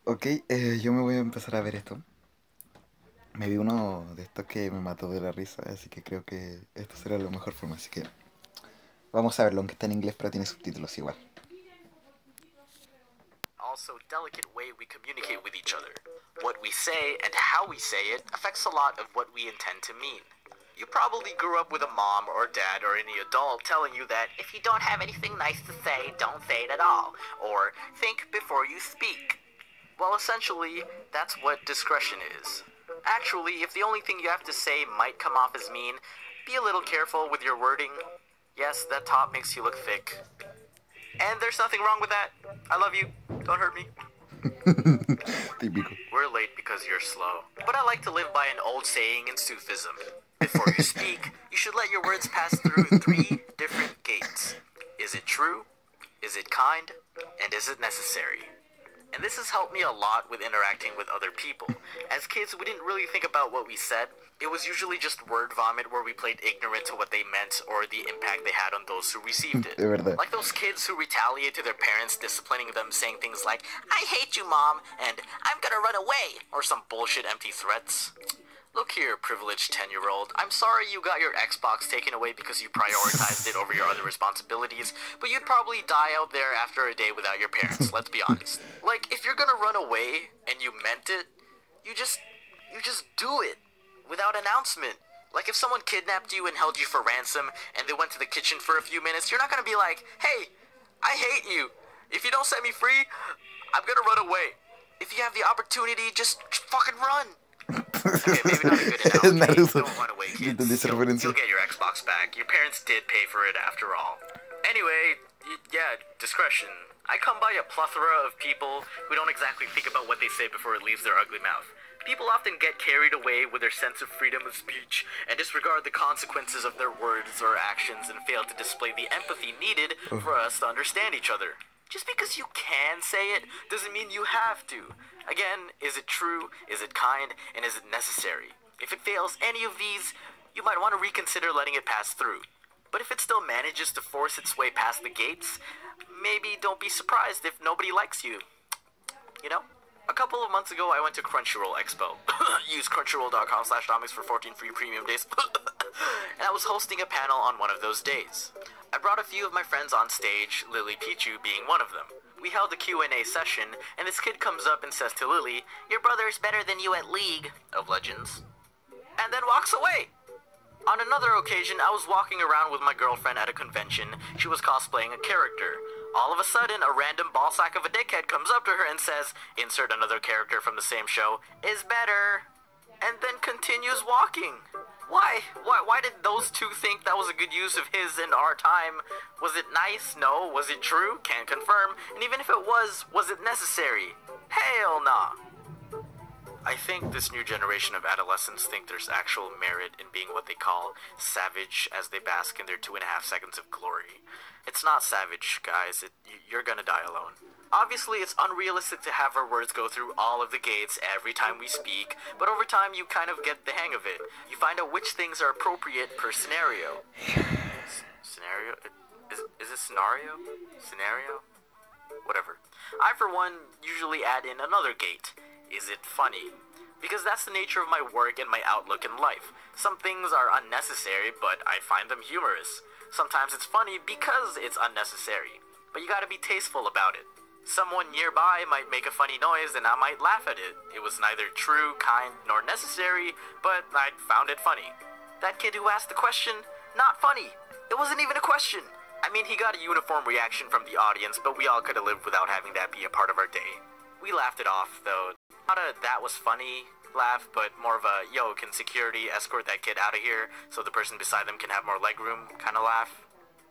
Ok, yo me voy a empezar a ver esto. Me vi uno de estos que me mató de la risa, así que creo que esto será la mejor forma. Así que vamos a verlo, aunque está en inglés, pero tiene subtítulos igual. Also, delicate way we communicate with each other. What we say and how we say it affects a lot of what we intend to mean. You probably grew up with a mom or dad or any adult telling you that if you don't have anything nice to say, don't say it at all, or think before you speak. Well, essentially, that's what discretion is. Actually, if the only thing you have to say might come off as mean, be a little careful with your wording. Yes, that top makes you look thick. And there's nothing wrong with that. I love you. Don't hurt me. Típico. We're late because you're slow. But I like to live by an old saying in Sufism. Before you speak, you should let your words pass through three different gates. Is it true? Is it kind? And is it necessary? And this has helped me a lot with interacting with other people. As kids, we didn't really think about what we said. It was usually just word vomit where we played ignorant to what they meant or the impact they had on those who received it. De verdad. Like those kids who retaliate to their parents, disciplining them, saying things like, "I hate you, Mom," and "I'm gonna run away," or some bullshit empty threats. Look here, privileged 10-year-old. I'm sorry you got your Xbox taken away because you prioritized it over your other responsibilities, but you'd probably die out there after a day without your parents, let's be honest. Like, if you're gonna run away and you meant it, you just do it without announcement. Like, if someone kidnapped you and held you for ransom and they went to the kitchen for a few minutes, you're not gonna be like, "Hey, I hate you. If you don't set me free, I'm gonna run away." If you have the opportunity, just fucking run. Okay, maybe not a good analogy. Naruto. Don't run away, Yo kids. entendí esa You'll referencia. get your Xbox back. Your parents did pay for it after all. Anyway, yeah, discretion. I come by a plethora of people who don't exactly think about what they say before it leaves their ugly mouth. People often get carried away with their sense of freedom of speech and disregard the consequences of their words or actions and fail to display the empathy needed for us to understand each other. Just because you can say it doesn't mean you have to. Again, is it true, is it kind, and is it necessary? If it fails any of these, you might want to reconsider letting it pass through. But if it still manages to force its way past the gates, maybe don't be surprised if nobody likes you. You know? A couple of months ago, I went to Crunchyroll Expo. Use crunchyroll.com/domics for 14 free premium days. And I was hosting a panel on one of those days. I brought a few of my friends on stage, Lily Pichu being one of them. We held a Q&A session, and this kid comes up and says to Lily, "Your brother's better than you at League of Legends," and then walks away. On another occasion, I was walking around with my girlfriend at a convention. She was cosplaying a character. All of a sudden, a random ballsack of a dickhead comes up to her and says, "Insert another character from the same show, is better," and then continues walking. Why did those two think that was a good use of his and our time? Was it nice? No. Was it true? Can't confirm. And even if it was it necessary? Hell nah. I think this new generation of adolescents think there's actual merit in being what they call savage as they bask in their 2.5 seconds of glory. It's not savage, guys. You're gonna die alone. Obviously, it's unrealistic to have our words go through all of the gates every time we speak, but over time you kind of get the hang of it. You find out which things are appropriate per scenario. Scenario? Is it scenario? Scenario? Whatever. I, for one, usually add in another gate. Is it funny? Because that's the nature of my work and my outlook in life. Some things are unnecessary, but I find them humorous. Sometimes it's funny because it's unnecessary, but you gotta be tasteful about it. Someone nearby might make a funny noise and I might laugh at it. It was neither true, kind, nor necessary, but I found it funny. That kid who asked the question, not funny. It wasn't even a question. I mean, he got a uniform reaction from the audience, but we all could have lived without having that be a part of our day. We laughed it off, though. Not a "that was funny" laugh, but more of a "yo, can security escort that kid out of here so the person beside them can have more legroom" kind of laugh.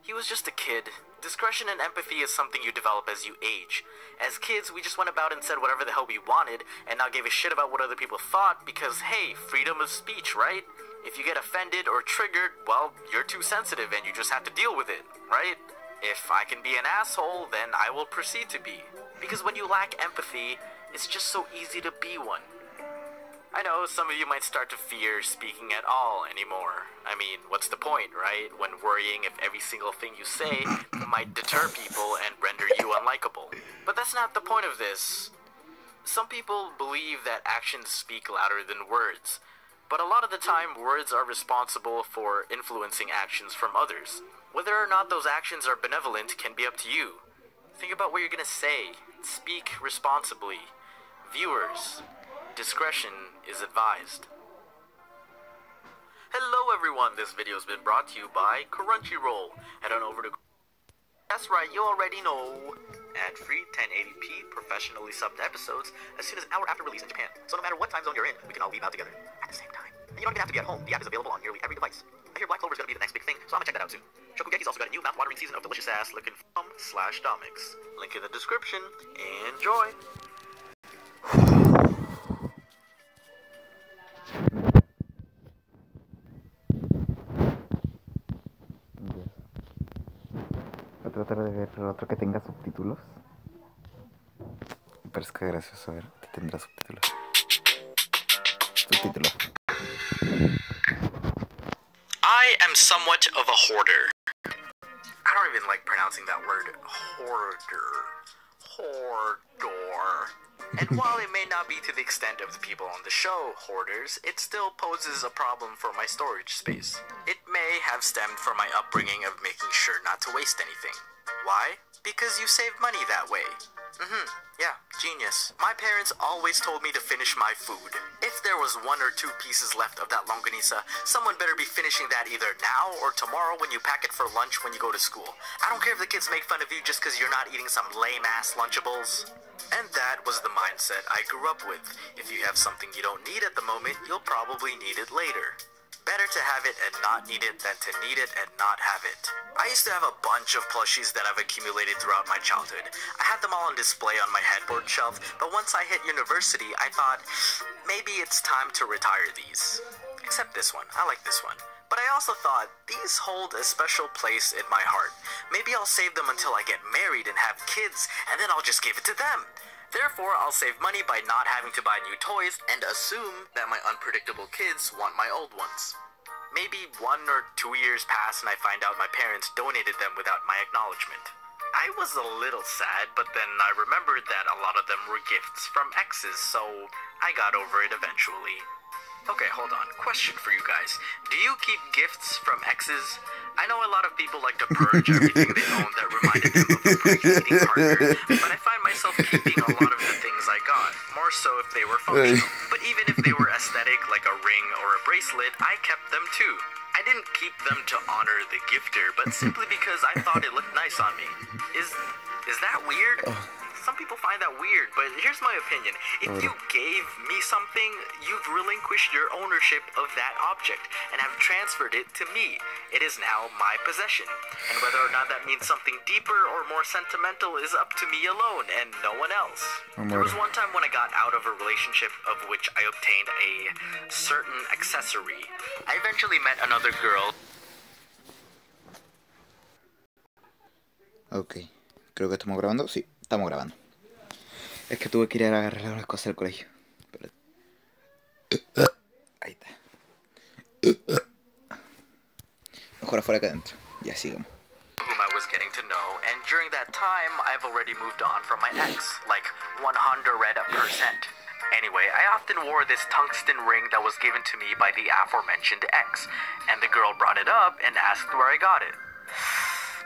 He was just a kid. Discretion and empathy is something you develop as you age. As kids, we just went about and said whatever the hell we wanted and not gave a shit about what other people thought because, hey, freedom of speech, right? If you get offended or triggered, well, you're too sensitive and you just have to deal with it, right? If I can be an asshole, then I will proceed to be. Because when you lack empathy, it's just so easy to be one. I know some of you might start to fear speaking at all anymore. I mean, what's the point, right? When worrying if every single thing you say might deter people and render you unlikable. But that's not the point of this. Some people believe that actions speak louder than words, but a lot of the time, words are responsible for influencing actions from others. Whether or not those actions are benevolent can be up to you. Think about what you're gonna say. Speak responsibly. Viewers, discretion is advised. Hello everyone, this video has been brought to you by Crunchyroll. Head on over to... That's right, you already know. Ad-free, 1080p, professionally subbed episodes as soon as an hour after release in Japan. So no matter what time zone you're in, we can all leave out together at the same time. And you don't even have to be at home. The app is available on nearly every device. I hear Black Clover is going to be the next big thing, so I'm going to check that out soon. Shokugeki's also got a new mouth-watering season of delicious ass looking /Domix. Link in the description. Enjoy! Voy a tratar de ver otro que tenga subtítulos. Me parece gracioso ver que tendrá subtítulos. Subtítulos. I am somewhat of a hoarder. I don't even like pronouncing that word. Hoarder. Hoarder. And while it may not be to the extent of the people on the show, hoarders, it still poses a problem for my storage space. It may have stemmed from my upbringing of making sure not to waste anything. Why? Because you save money that way. Yeah, genius. My parents always told me to finish my food. If there was 1 or 2 pieces left of that longanisa, someone better be finishing that either now or tomorrow when you pack it for lunch when you go to school. I don't care if the kids make fun of you just because you're not eating some lame-ass Lunchables. And that was the mindset I grew up with. If you have something you don't need at the moment, you'll probably need it later. Better to have it and not need it than to need it and not have it. I used to have a bunch of plushies that I've accumulated throughout my childhood. I had them all on display on my headboard shelf, but once I hit university, I thought, maybe it's time to retire these. Except this one. I like this one. But I also thought, these hold a special place in my heart. Maybe I'll save them until I get married and have kids, and then I'll just give it to them. Therefore, I'll save money by not having to buy new toys and assume that my unpredictable kids want my old ones. Maybe 1 or 2 years pass and I find out my parents donated them without my acknowledgement. I was a little sad, but then I remembered that a lot of them were gifts from exes, so I got over it eventually. Okay, hold on. Question for you guys. Do you keep gifts from exes? I know a lot of people like to purge everything they own that reminded them of a predating partner, but I find myself keeping a lot of the things I got, more so if they were functional. But even if they were aesthetic, like a ring or a bracelet, I kept them too. I didn't keep them to honor the gifter, but simply because I thought it looked nice on me. Is that weird? Some people find that weird, but here's my opinion. If you gave me something, you've relinquished your ownership of that object and have transferred it to me. It is now my possession. And whether or not that means something deeper or more sentimental is up to me alone and no one else. There was one time when I got out of a relationship of which I obtained a certain accessory. I eventually met another girl. Ok, creo que estamos grabando. Sí, estamos grabando. Es que tuve que ir a agarrar unas cosas del colegio. Pero... ahí está. Mejor afuera que adentro. Ya sigamos. Whom I was getting to know, and during that time, I've already moved on from my ex, like 100%. Anyway, I often wore this tungsten ring that was given to me by the aforementioned ex, and the girl brought it up and asked where I got it.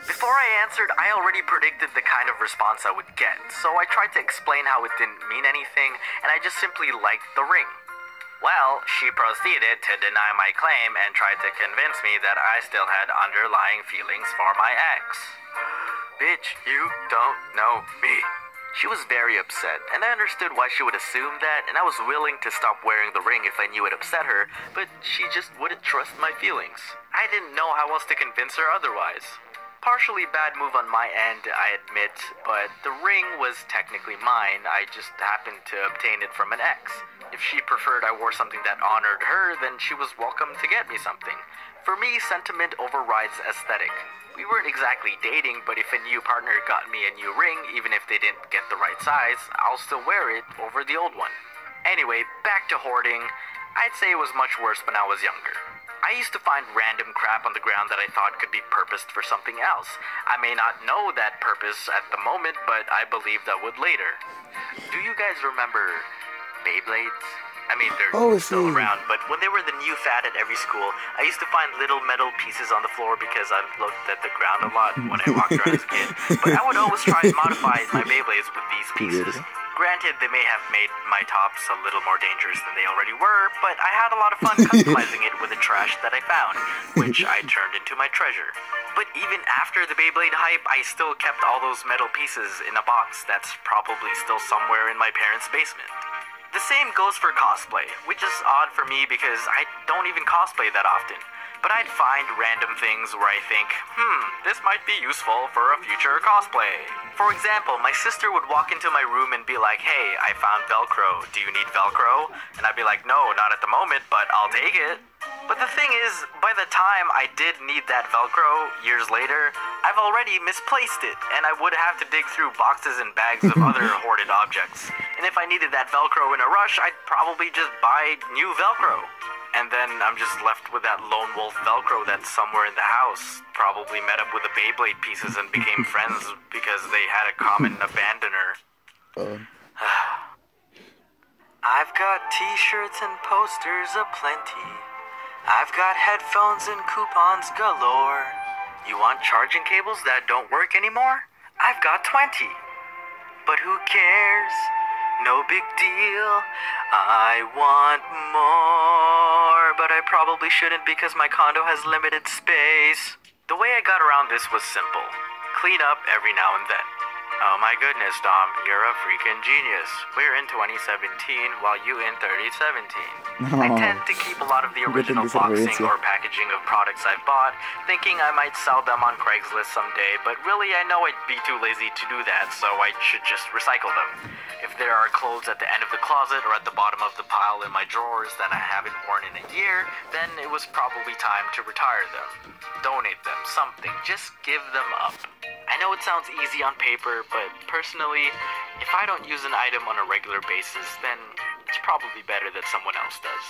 Before I answered, I already predicted the kind of response I would get, so I tried to explain how it didn't mean anything, and I just simply liked the ring. Well, she proceeded to deny my claim and tried to convince me that I still had underlying feelings for my ex. Bitch, you don't know me. She was very upset, and I understood why she would assume that, and I was willing to stop wearing the ring if I knew it upset her, but she just wouldn't trust my feelings. I didn't know how else to convince her otherwise. Partially bad move on my end, I admit, but the ring was technically mine. I just happened to obtain it from an ex. If she preferred I wore something that honored her, then she was welcome to get me something. For me, sentiment overrides aesthetic. We weren't exactly dating, but if a new partner got me a new ring, even if they didn't get the right size, I'll still wear it over the old one. Anyway, back to hoarding. I'd say it was much worse when I was younger. I used to find random crap on the ground that I thought could be purposed for something else. I may not know that purpose at the moment, but I believed I would later. Do you guys remember Beyblades? I mean, they're still around, but when they were the new fad at every school, I used to find little metal pieces on the floor because I looked at the ground a lot when I walked around as a kid. But I would always try and modify my Beyblades with these pieces. Granted, they may have made my tops a little more dangerous than they already were, but I had a lot of fun customizing it with the trash that I found, which I turned into my treasure. But even after the Beyblade hype, I still kept all those metal pieces in a box that's probably still somewhere in my parents' basement. The same goes for cosplay, which is odd for me because I don't even cosplay that often. But I'd find random things where I think, this might be useful for a future cosplay. For example, my sister would walk into my room and be like, hey, I found Velcro. Do you need Velcro? And I'd be like, no, not at the moment, but I'll take it. But the thing is, by the time I did need that Velcro years later, I've already misplaced it, and I would have to dig through boxes and bags of other hoarded objects. And if I needed that Velcro in a rush, I'd probably just buy new Velcro. And then I'm just left with that lone wolf Velcro that's somewhere in the house. Probably met up with the Beyblade pieces and became friends because they had a common abandoner. I've got t-shirts and posters aplenty. I've got headphones and coupons galore. You want charging cables that don't work anymore? I've got 20. But who cares? No big deal. I want more, but I probably shouldn't because my condo has limited space. The way I got around this was simple. Clean up every now and then. Oh my goodness, Dom, you're a freaking genius. We're in 2017 while you in 3017. I tend to keep a lot of the original boxing or packaging of products I've bought, thinking I might sell them on Craigslist someday, but really I know I'd be too lazy to do that, so I should just recycle them. If there are clothes at the end of the closet or at the bottom of the pile in my drawers that I haven't worn in a year, then it was probably time to retire them. Donate them, something, just give them up. I know it sounds easy on paper, but personally, if I don't use an item on a regular basis, then it's probably better that someone else does.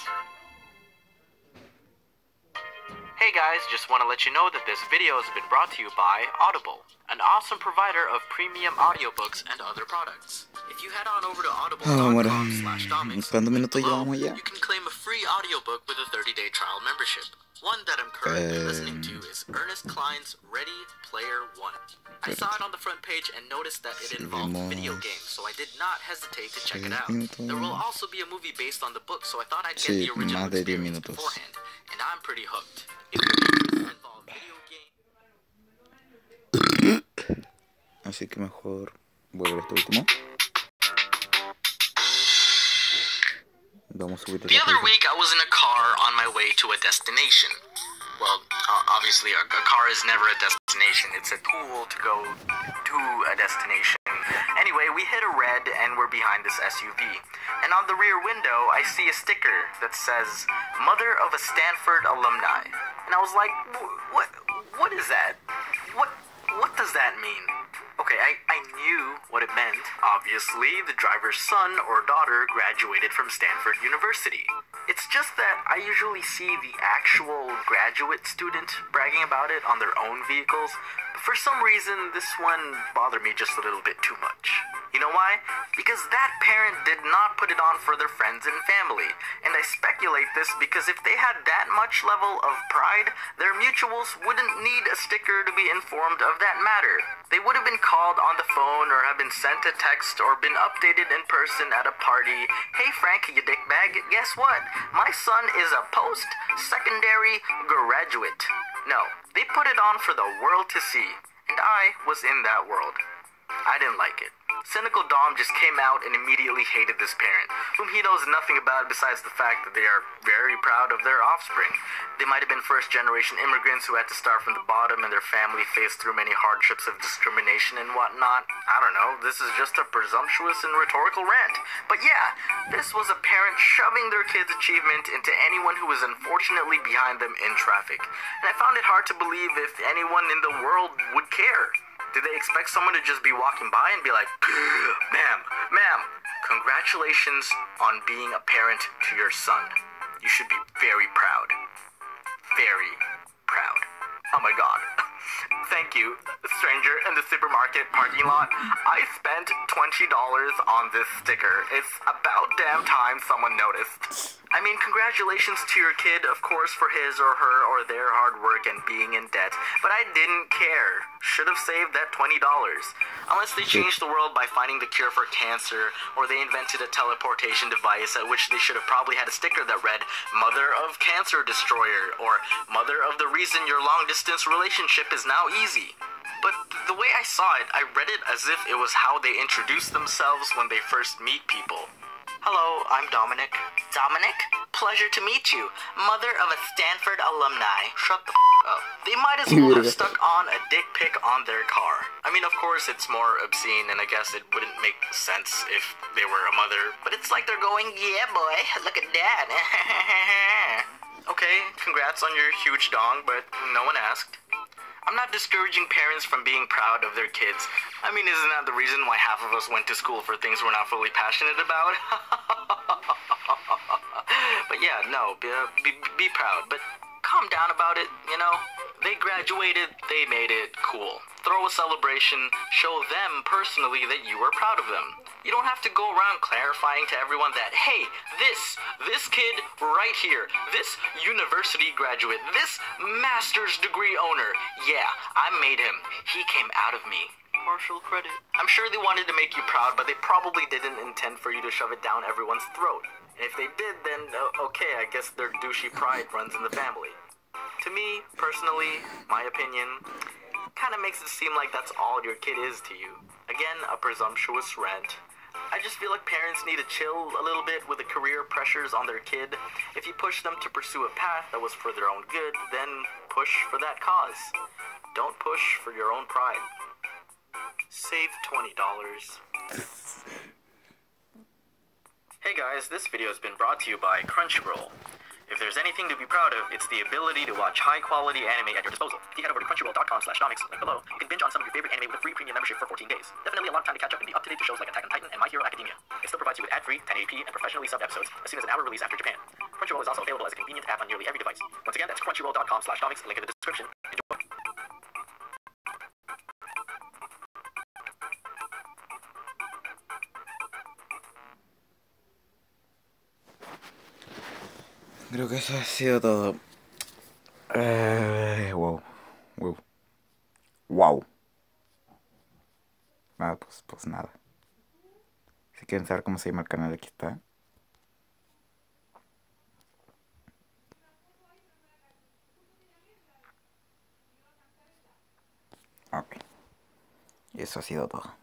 Hey guys, just want to let you know that this video has been brought to you by Audible, an awesome provider of premium audiobooks and other products. If you head on over to audible.com/domics, you can claim a free audiobook with a 30-day trial membership. One that I'm currently listening to is Ernest Cline's Ready Player One. I saw it on the front page and noticed that it involved video games, so I did not hesitate to check it out. There will also be a movie based on the book, so I thought I'd get the original experience beforehand, and I'm pretty hooked. If your interests involve video games... Así que mejor voy a ver este último. The other week I was in a car on my way to a destination. Well, obviously a car is never a destination, it's a tool to go to a destination. Anyway, we hit a red and we're behind this SUV. And on the rear window, I see a sticker that says, Mother of a Stanford Alumni. And I was like, what is that? What does that mean? Okay, I knew what it meant. Obviously, the driver's son or daughter graduated from Stanford University. It's just that I usually see the actual graduate student bragging about it on their own vehicles. But for some reason, this one bothered me just a little bit too much. You know why? Because that parent did not put it on for their friends and family. And I speculate this because if they had that much level of pride, their mutuals wouldn't need a sticker to be informed of that matter. They would have been called on the phone or have been sent a text or been updated in person at a party. Hey Frank, you dickbag, guess what? My son is a post-secondary graduate. No, they put it on for the world to see. And I was in that world. I didn't like it. Cynical Dom just came out and immediately hated this parent, whom he knows nothing about besides the fact that they are very proud of their offspring. They might have been first-generation immigrants who had to start from the bottom and their family faced through many hardships of discrimination and whatnot. I don't know, this is just a presumptuous and rhetorical rant. But yeah, this was a parent shoving their kid's achievement into anyone who was unfortunately behind them in traffic. And I found it hard to believe if anyone in the world would care. Did they expect someone to just be walking by and be like, ma'am, congratulations on being a parent to your son. You should be very proud. very proud. Oh my god. Thank you, stranger in the supermarket parking lot. I spent $20 on this sticker. It's about damn time someone noticed. I mean, congratulations to your kid, of course, for his or her or their hard work and being in debt, but I didn't care. Should have saved that $20. Unless they changed the world by finding the cure for cancer, or they invented a teleportation device at which they should have probably had a sticker that read, Mother of Cancer Destroyer, or Mother of the Reason Your Long-Distance Relationship is Now Easy. But the way I saw it, I read it as if it was how they introduce themselves when they first meet people. Hello, I'm Dominic. Dominic? Pleasure to meet you. Mother of a Stanford alumni. Shut the up. They might as well have stuck on a dick pic on their car. I mean, of course, it's more obscene, and I guess it wouldn't make sense if they were a mother, but it's like they're going, yeah, boy, look at that. Okay, congrats on your huge dong, but no one asked. I'm not discouraging parents from being proud of their kids. I mean, isn't that the reason why half of us went to school for things we're not fully passionate about? But yeah, no, be proud, but calm down about it, you know? They graduated, they made it cool. Throw a celebration, show them personally that you are proud of them. You don't have to go around clarifying to everyone that, hey, this kid right here, this university graduate, this master's degree owner, yeah, I made him. He came out of me. Partial credit. I'm sure they wanted to make you proud, but they probably didn't intend for you to shove it down everyone's throat. And if they did, then okay, I guess their douchey pride runs in the family. To me, personally, my opinion, kind of makes it seem like that's all your kid is to you. Again, a presumptuous rant. I just feel like parents need to chill a little bit with the career pressures on their kid. If you push them to pursue a path that was for their own good, then push for that cause. Don't push for your own pride. Save $20. Hey guys, this video has been brought to you by Crunchyroll. If there's anything to be proud of, it's the ability to watch high-quality anime at your disposal. If you head over to crunchyroll.com/domics, link below, you can binge on some of your favorite anime with a free premium membership for 14 days. Definitely a lot of time to catch up and be up to date with shows like Attack on Titan and My Hero Academia. It still provides you with ad-free, 1080p, and professionally subbed episodes as soon as an hour release after Japan. Crunchyroll is also available as a convenient app on nearly every device. Once again, that's crunchyroll.com/domics, link in the description. Enjoy. Creo que eso ha sido todo. Wow. Ah, pues nada. Si quieren saber cómo se llama el canal, aquí está. Ok. Y eso ha sido todo.